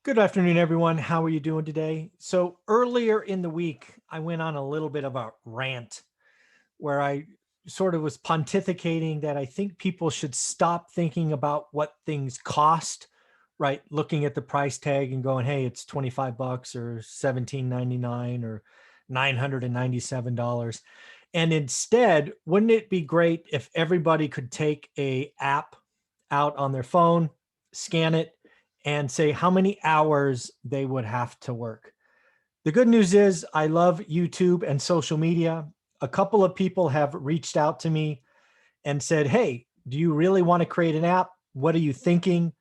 Good afternoon, everyone. How are you doing today? So earlier in the week, I went on a little bit of a rant where I sort of was pontificating that I think people should stop thinking about what things cost, right? Looking at the price tag and going, hey, it's 25 bucks or 17.99 or $997. And instead, wouldn't it be great if everybody could take a app out on their phone, scan it, and say how many hours they would have to work? The good news is I love YouTube and social media. A couple of people have reached out to me and said, hey, do you really want to create an app? What are you thinking?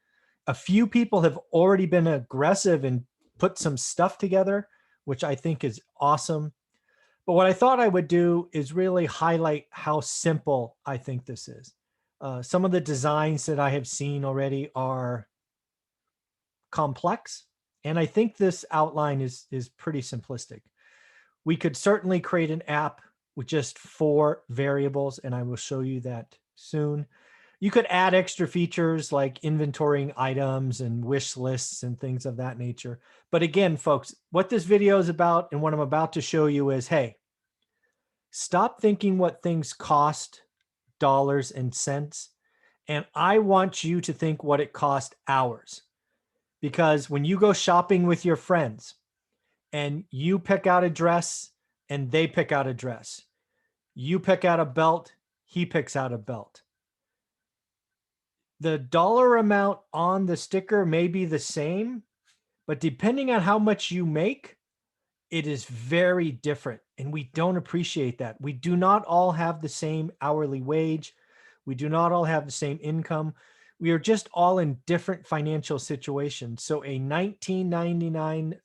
A few people have already been aggressive and put some stuff together, which I think is awesome. But what I thought I would do is really highlight how simple I think this is. Some of the designs that I have seen already are complex, and I think this outline is pretty simplistic. We could certainly create an app with just 4 variables, and I will show you that soon. You could add extra features like inventorying items and wish lists and things of that nature. But again, folks, what this video is about and what I'm about to show you is, hey, stop thinking what things cost, dollars and cents, and I want you to think what it cost hours. Because when you go shopping with your friends and you pick out a dress and they pick out a dress, you pick out a belt, he picks out a belt. The dollar amount on the sticker may be the same, but depending on how much you make, it is very different. And we don't appreciate that. We do not all have the same hourly wage. We do not all have the same income. We are just all in different financial situations. So a 19.99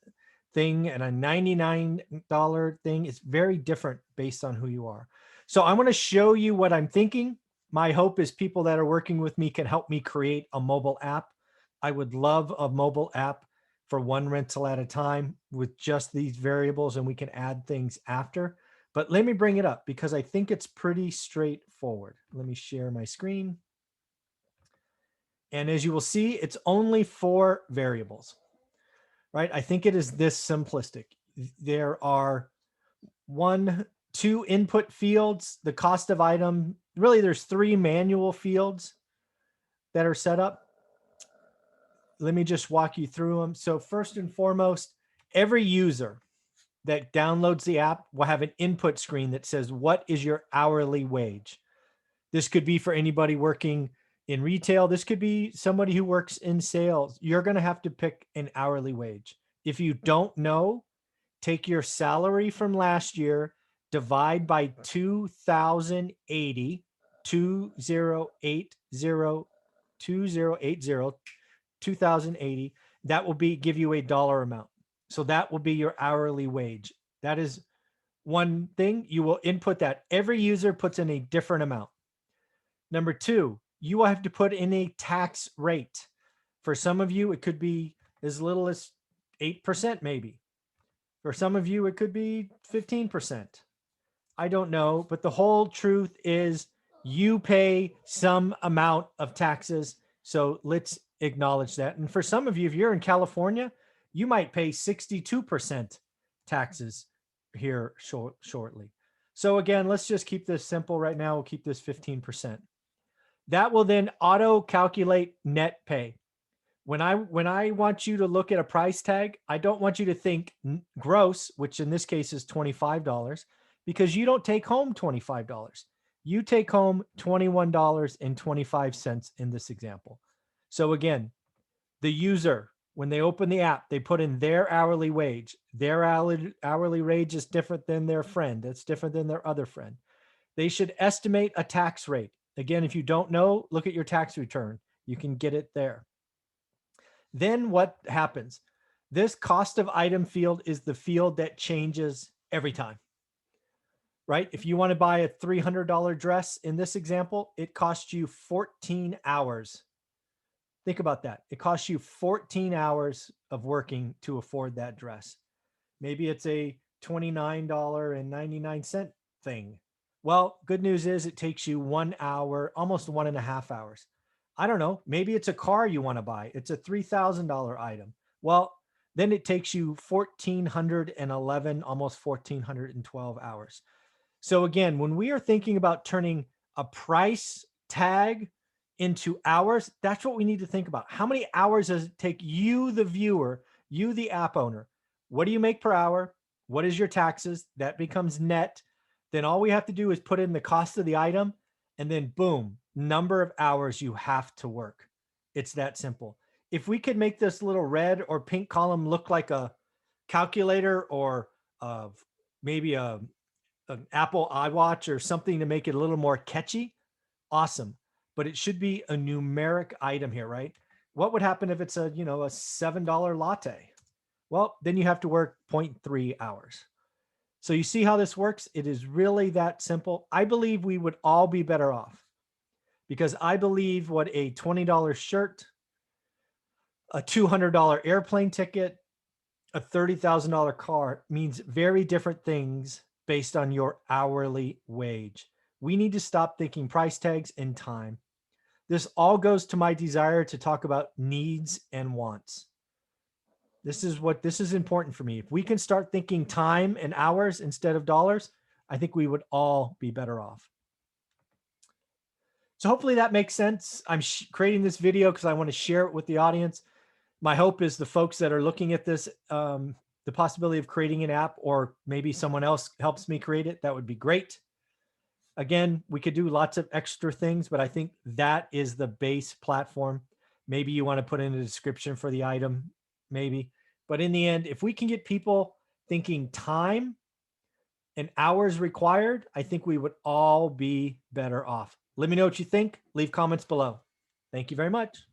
thing and a $99 thing is very different based on who you are. So I want to show you what I'm thinking. My hope is people that are working with me can help me create a mobile app. I would love a mobile app for one rental at a time with just these variables, and we can add things after. But let me bring it up because I think it's pretty straightforward. Let me share my screen. And as you will see, it's only 4 variables, right? I think it is this simplistic. There are 2 input fields, the cost of item. Really, there's 3 manual fields that are set up. Let me just walk you through them. So first and foremost, every user that downloads the app will have an input screen that says, what is your hourly wage? This could be for anybody working in retail. This could be somebody who works in sales. You're going to have to pick an hourly wage. If you don't know, take your salary from last year, divide by 2080, 2080. That will give you a dollar amount. So that will be your hourly wage. That is one thing. You will input that. Every user puts in a different amount. Number 2, you will have to put in a tax rate. For some of you, it could be as little as 8% maybe. For some of you, it could be 15%. I don't know, but the whole truth is you pay some amount of taxes. So let's acknowledge that. And for some of you, if you're in California, you might pay 62% taxes here shortly. So again, let's just keep this simple right now. We'll keep this 15%. That will then auto calculate net pay. When I want you to look at a price tag, I don't want you to think gross, which in this case is $25, because you don't take home $25. You take home $21.25 in this example. So again, the user, when they open the app, they put in their hourly wage. Their hourly wage is different than their friend. It's different than their other friend. They should estimate a tax rate. Again, if you don't know, look at your tax return. You can get it there. Then what happens? This cost of item field is the field that changes every time, right? If you want to buy a $300 dress in this example, it costs you 14 hours. Think about that. It costs you 14 hours of working to afford that dress. Maybe it's a $29.99 thing. Well, good news is it takes you 1 hour, almost 1.5 hours. I don't know. Maybe it's a car you want to buy. It's a $3,000 item. Well, then it takes you 1,411, almost 1,412 hours. So again, when we are thinking about turning a price tag into hours, that's what we need to think about. How many hours does it take you, the viewer, you, the app owner? What do you make per hour? What is your taxes? That becomes net. Then all we have to do is put in the cost of the item, and then boom, number of hours you have to work. It's that simple. If we could make this little red or pink column look like a calculator or maybe an Apple iWatch or something to make it a little more catchy, awesome. But it should be a numeric item here, right? What would happen if it's a, a $7 latte? Well, then you have to work 0.3 hours. So you see how this works? It is really that simple. I believe we would all be better off because I believe what a $20 shirt, a $200 airplane ticket, a $30,000 car means very different things based on your hourly wage. We need to stop thinking price tags and time. This all goes to my desire to talk about needs and wants. This is important for me. If we can start thinking time and hours instead of dollars, I think we would all be better off. So hopefully that makes sense. I'm creating this video because I want to share it with the audience. My hope is the folks that are looking at this, the possibility of creating an app, or maybe someone else helps me create it, that would be great. Again, we could do lots of extra things, but I think that is the base platform. Maybe you want to put in a description for the item, maybe. But in the end, if we can get people thinking time and hours required, I think we would all be better off. Let me know what you think. Leave comments below. Thank you very much.